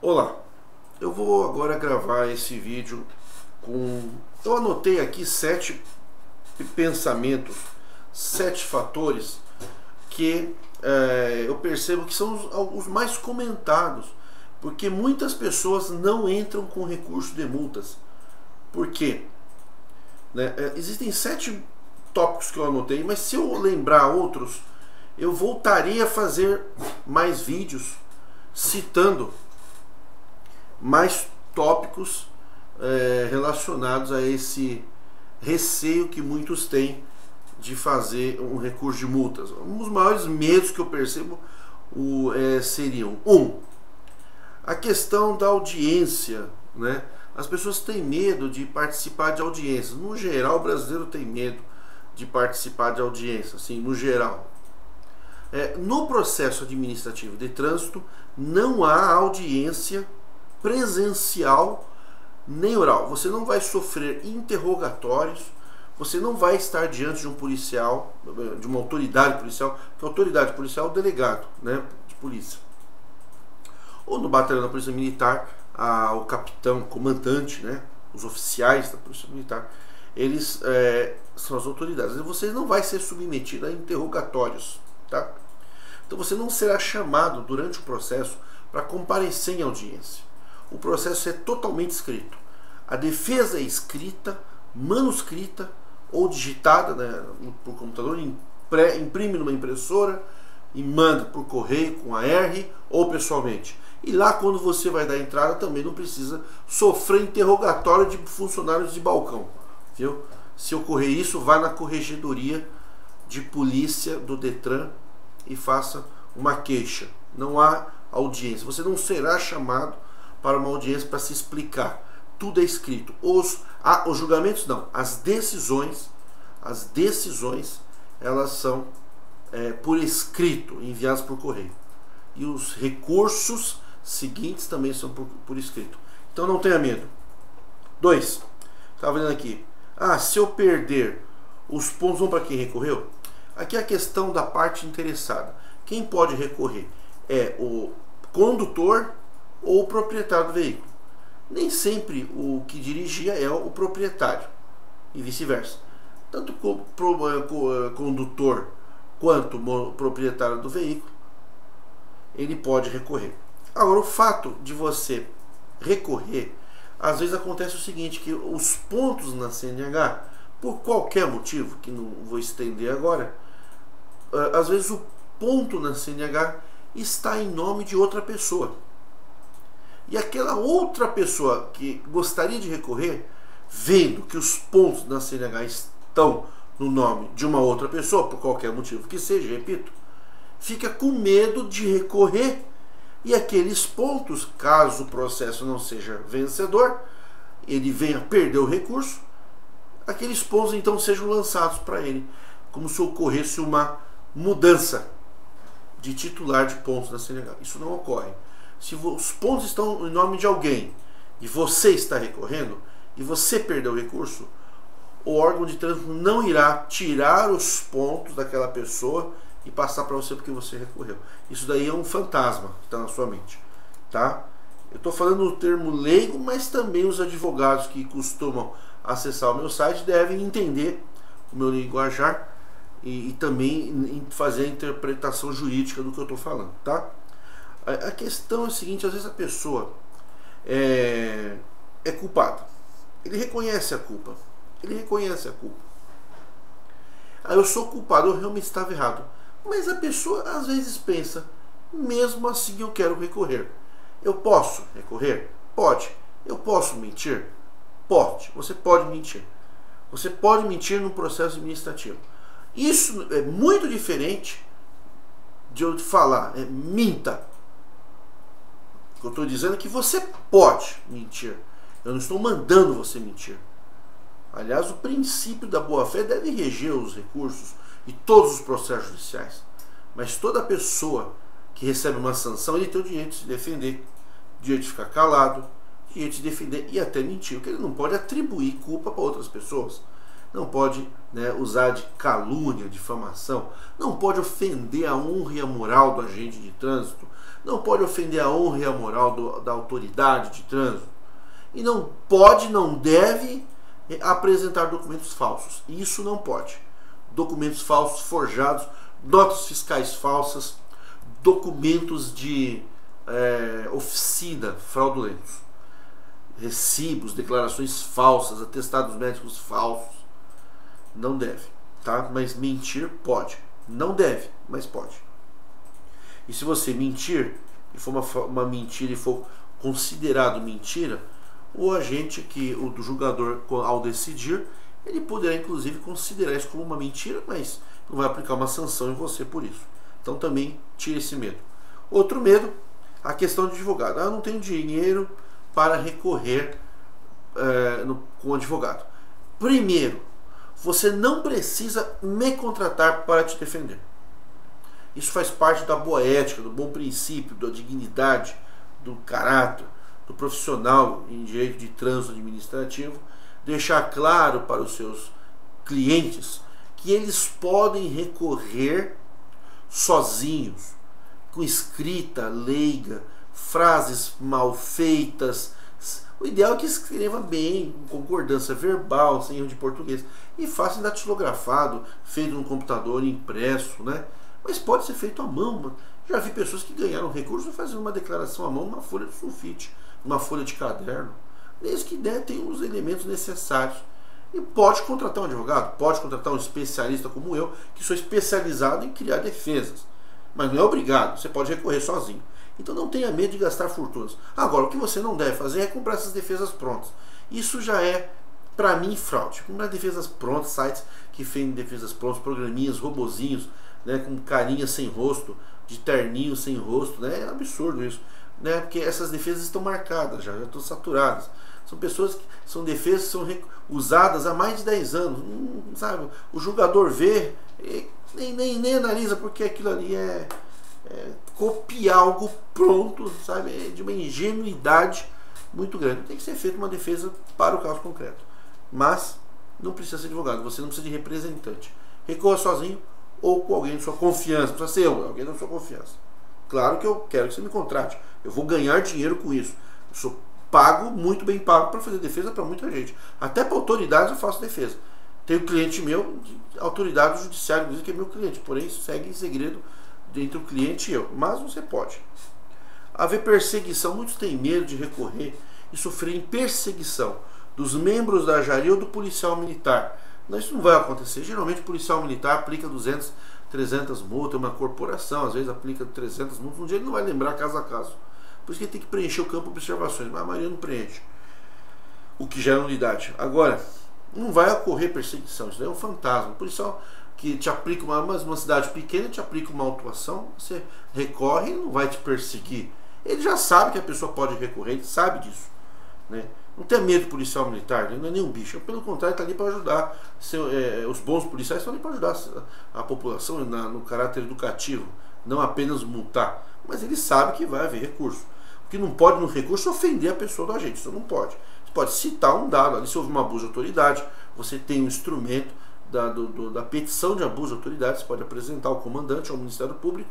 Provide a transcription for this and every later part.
Olá, eu vou agora gravar esse vídeo com... Eu anotei aqui 7 pensamentos, 7 fatores que eu percebo que são os mais comentados, porque muitas pessoas não entram com recurso de multas. Por quê? Existem 7 tópicos que eu anotei, mas se eu lembrar outros, eu voltarei a fazer mais vídeos citando mais tópicos relacionados a esse receio que muitos têm de fazer um recurso de multas. Um dos maiores medos que eu percebo seriam: a questão da audiência, né? As pessoas têm medo de participar de audiências. No geral, o brasileiro tem medo de participar de audiências, assim, no geral. No processo administrativo de trânsito, não há audiência presencial nem oral. Você não vai sofrer interrogatórios, você não vai estar diante de um policial, de uma autoridade policial, porque a autoridade policial é o delegado, né, de polícia. Ou no batalhão da Polícia Militar, o capitão, comandante, né, os oficiais da Polícia Militar, eles são as autoridades. Você não vai ser submetido a interrogatórios, tá? Então você não será chamado durante o processo para comparecer em audiência. O processo é totalmente escrito. A defesa é escrita, manuscrita ou digitada, né, por computador, imprime numa impressora e manda por correio com AR ou pessoalmente. E lá, quando você vai dar entrada, também não precisa sofrer interrogatório de funcionários de balcão, viu? Se ocorrer isso, vá na corregedoria de polícia do Detran e faça uma queixa. Não há audiência. Você não será chamado para uma audiência para se explicar. Tudo é escrito. Os julgamentos não. As decisões, elas são por escrito, enviadas por correio. E os recursos seguintes também são por escrito. Então não tenha medo. 2. Estava vendo aqui. Se eu perder os pontos, vão para quem recorreu? Aqui é a questão da parte interessada. Quem pode recorrer é o condutor ou o proprietário do veículo. Nem sempre o que dirigia é o proprietário e vice-versa. Tanto o condutor quanto o proprietário do veículo, ele pode recorrer. Agora, o fato de você recorrer, às vezes acontece o seguinte, que os pontos na CNH, por qualquer motivo, que não vou estender agora, às vezes o ponto na CNH está em nome de outra pessoa. E aquela outra pessoa que gostaria de recorrer, vendo que os pontos na CNH estão no nome de uma outra pessoa, por qualquer motivo que seja, repito, fica com medo de recorrer, e aqueles pontos, caso o processo não seja vencedor, ele venha perder o recurso, aqueles pontos então sejam lançados para ele, como se ocorresse uma mudança de titular de pontos na CNH. Isso não ocorre. Se os pontos estão em nome de alguém e você está recorrendo e você perdeu o recurso, o órgão de trânsito não irá tirar os pontos daquela pessoa e passar para você porque você recorreu. Isso daí é um fantasma que está na sua mente, tá? Eu estou falando no termo leigo, mas também os advogados que costumam acessar o meu site devem entender o meu linguajar e também fazer a interpretação jurídica do que eu estou falando, tá? A questão é a seguinte: às vezes a pessoa é culpada. Ele reconhece a culpa. Eu sou culpado, eu realmente estava errado. Mas a pessoa às vezes pensa: mesmo assim eu quero recorrer. Eu posso recorrer? Pode. Eu posso mentir? Pode. Você pode mentir. Você pode mentir no processo administrativo. Isso é muito diferente de eu falar, minta. O que eu estou dizendo é que você pode mentir. Eu não estou mandando você mentir. Aliás, o princípio da boa-fé deve reger os recursos e todos os processos judiciais. Mas toda pessoa que recebe uma sanção, ele tem o direito de se defender, o direito de ficar calado, o direito de defender e até mentir. Porque ele não pode atribuir culpa para outras pessoas. não pode, né, usar de calúnia, difamação, não pode ofender a honra e a moral do agente de trânsito, não pode ofender a honra e a moral da autoridade de trânsito, e não pode, não deve apresentar documentos falsos. Isso não pode. Documentos falsos, forjados, notas fiscais falsas, documentos de oficina fraudulentos, recibos, declarações falsas, atestados médicos falsos. Não deve, tá? Mas mentir pode. Não deve, mas pode. E se você mentir, e for uma mentira e for considerado mentira, o agente, o julgador, ao decidir, ele poderá inclusive considerar isso como uma mentira, mas não vai aplicar uma sanção em você por isso. Então também tire esse medo. Outro medo, a questão de advogado. Eu não tenho dinheiro para recorrer com o advogado. Primeiro, você não precisa me contratar para te defender. Isso faz parte da boa ética, do bom princípio, da dignidade, do caráter, do profissional em direito de trânsito administrativo, deixar claro para os seus clientes que eles podem recorrer sozinhos, com escrita leiga, frases mal feitas. O ideal é que escreva bem, com concordância verbal, sem erro de português, e faça datilografado, feito no computador, impresso, né? Mas pode ser feito à mão. Já vi pessoas que ganharam recurso fazendo uma declaração à mão numa folha de sulfite, numa folha de caderno, desde que tem os elementos necessários. E pode contratar um advogado, pode contratar um especialista como eu, que sou especializado em criar defesas. Mas não é obrigado, você pode recorrer sozinho. Então não tenha medo de gastar fortunas. Agora, o que você não deve fazer é comprar essas defesas prontas. Isso já é, para mim, fraude. Comprar defesas prontas, sites que vendem defesas prontas, programinhas, robozinhos, né, com carinha sem rosto, de terninho sem rosto, né? É absurdo isso, né? Porque essas defesas estão marcadas, já estão saturadas. São pessoas que são defesas que são usadas há mais de 10 anos. Sabe? O julgador vê e nem analisa, porque aquilo ali é copiar algo pronto, sabe? É de uma ingenuidade muito grande. Tem que ser feita uma defesa para o caso concreto. Mas não precisa ser advogado, você não precisa de representante. Recorra sozinho ou com alguém de sua confiança. Precisa ser alguém da sua confiança. Claro que eu quero que você me contrate. Eu vou ganhar dinheiro com isso. Eu sou pago, muito bem pago, para fazer defesa para muita gente. Até para autoridades eu faço defesa. Tem um cliente meu, autoridade judiciária, que é meu cliente, porém segue em segredo entre o cliente e eu. Mas você pode. Haver perseguição, muitos têm medo de recorrer e sofrerem perseguição dos membros da Jari ou do policial militar. Não, isso não vai acontecer. Geralmente o policial militar aplica 200, 300 multas, uma corporação às vezes aplica 300 multas. Um dia ele não vai lembrar caso a caso. Por isso que ele tem que preencher o campo de observações, mas a maioria não preenche, o que gera nulidade. Agora, não vai ocorrer perseguição, isso daí é um fantasma. O policial que te aplica uma cidade pequena, te aplica uma autuação, você recorre, ele não vai te perseguir. Ele já sabe que a pessoa pode recorrer, ele sabe disso, né? Não tem medo do policial militar, ele não é nem um bicho. Pelo contrário, está ali para ajudar. Os bons policiais estão ali para ajudar a população no caráter educativo, não apenas multar. Mas ele sabe que vai haver recurso. O que não pode no recurso é ofender a pessoa do agente, isso não pode. Você pode citar um dado ali, se houve um abuso de autoridade, você tem um instrumento da petição de abuso de autoridade, você pode apresentar ao comandante, ao Ministério Público,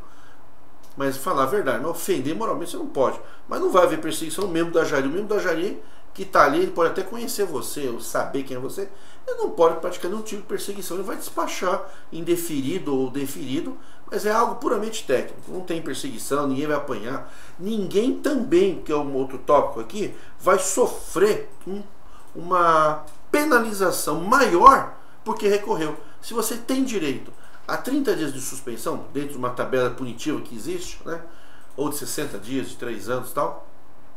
mas falar a verdade, mas ofender moralmente você não pode. Mas não vai haver perseguição no membro da Jari. O membro da Jari que está ali, ele pode até conhecer você, ou saber quem é você, ele não pode praticar nenhum tipo de perseguição, ele vai despachar indeferido ou deferido, mas é algo puramente técnico, não tem perseguição, ninguém vai apanhar, ninguém também, que é um outro tópico aqui, vai sofrer uma penalização maior porque recorreu. Se você tem direito a 30 dias de suspensão, dentro de uma tabela punitiva que existe, né, ou de 60 dias, de 3 anos e tal,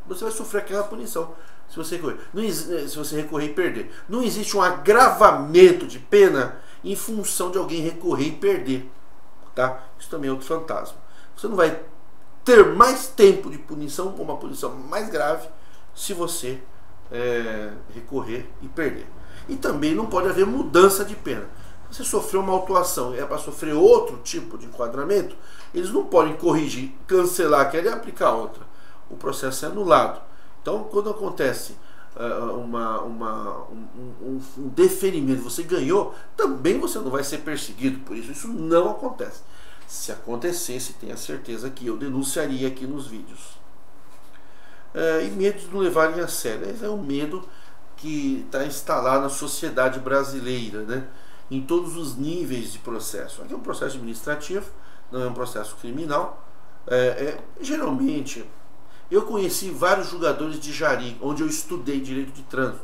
você vai sofrer aquela punição. Se você recorrer e perder. Não existe um agravamento de pena em função de alguém recorrer e perder. Tá? Isso também é outro fantasma. Você não vai ter mais tempo de punição, ou uma punição mais grave, se você recorrer e perder. E também não pode haver mudança de pena. Se você sofreu uma autuação e é para sofrer outro tipo de enquadramento, eles não podem corrigir, cancelar aquela e aplicar outra. O processo é anulado. Então, quando acontece um deferimento, você ganhou, também você não vai ser perseguido por isso. Isso não acontece. Se acontecesse, tenha certeza que eu denunciaria aqui nos vídeos. E medo de não levarem a sério. Esse é um medo que está instalado na sociedade brasileira, né? Em todos os níveis de processo. Aqui é um processo administrativo, não é um processo criminal. Geralmente, eu conheci vários julgadores de Jari, onde eu estudei direito de trânsito.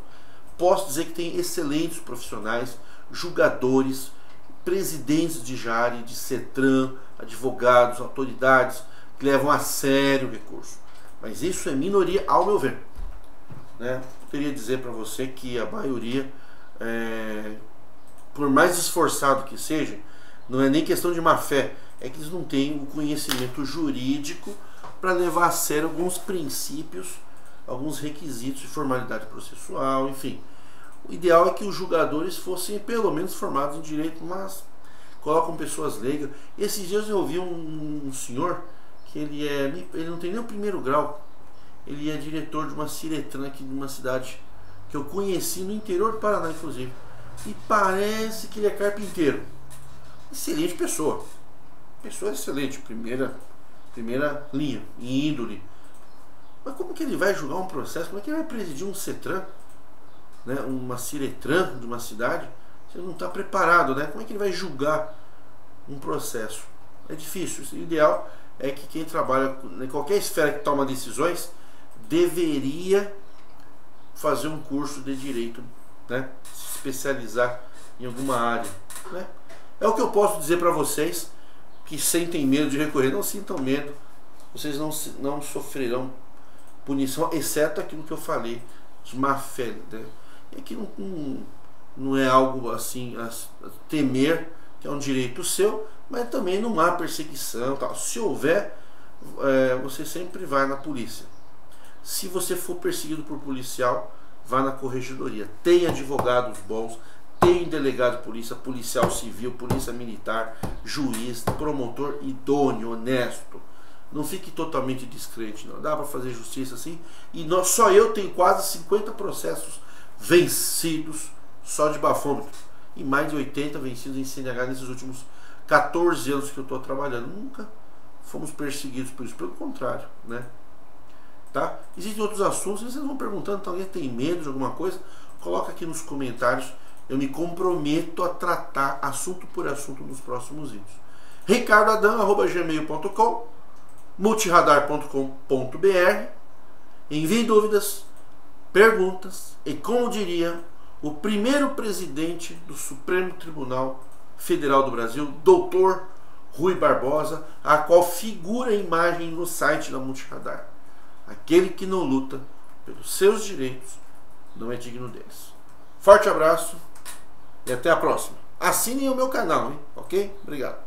Posso dizer que tem excelentes profissionais, julgadores, presidentes de Jari, de CETRAN, advogados, autoridades que levam a sério o recurso. Mas isso é minoria, ao meu ver, né? Poderia dizer para você que a maioria, por mais esforçado que seja, não é nem questão de má fé, é que eles não têm o conhecimento jurídico para levar a sério alguns princípios, alguns requisitos de formalidade processual, enfim. O ideal é que os julgadores fossem pelo menos formados em direito, mas colocam pessoas leigas. Esses dias eu ouvi um senhor que ele não tem nem o primeiro grau, ele é diretor de uma Ciretran aqui de uma cidade que eu conheci no interior do Paraná, inclusive, e parece que ele é carpinteiro. Excelente pessoa, excelente, primeira linha, em índole. Mas como que ele vai julgar um processo? Como é que ele vai presidir um CETRAN, né, uma Ciretran de uma cidade? Você não está preparado, né? Como é que ele vai julgar um processo? É difícil. O ideal é que quem trabalha em qualquer esfera que toma decisões deveria fazer um curso de direito, né? Se especializar em alguma área, né? É o que eu posso dizer para vocês que sentem medo de recorrer. Não sintam medo, vocês não sofrerão punição, exceto aquilo que eu falei de má fé, né? É que não é algo assim a temer, que é um direito seu, mas também não há perseguição, tal. Se houver, você sempre vai na polícia. Se você for perseguido por policial, vá na corregedoria. Tem advogados bons, tem delegado de polícia, policial civil, polícia militar, juiz, promotor idôneo, honesto. Não fique totalmente descrente, não. Dá para fazer justiça assim. E só eu tenho quase 50 processos vencidos só de bafômetro. E mais de 80 vencidos em CNH nesses últimos 14 anos que eu estou trabalhando. Nunca fomos perseguidos por isso, pelo contrário, né? Tá? Existem outros assuntos, vocês vão perguntando, então, alguém tem medo de alguma coisa? Coloca aqui nos comentários. Eu me comprometo a tratar assunto por assunto nos próximos vídeos. ricardoadam@gmail.com, multiradar.com.br. Envie dúvidas, perguntas e, como diria o primeiro presidente do Supremo Tribunal Federal do Brasil, Dr. Rui Barbosa, a qual figura a imagem no site da Multiradar: aquele que não luta pelos seus direitos não é digno deles. Forte abraço e até a próxima. Assinem o meu canal, hein? Ok? Obrigado.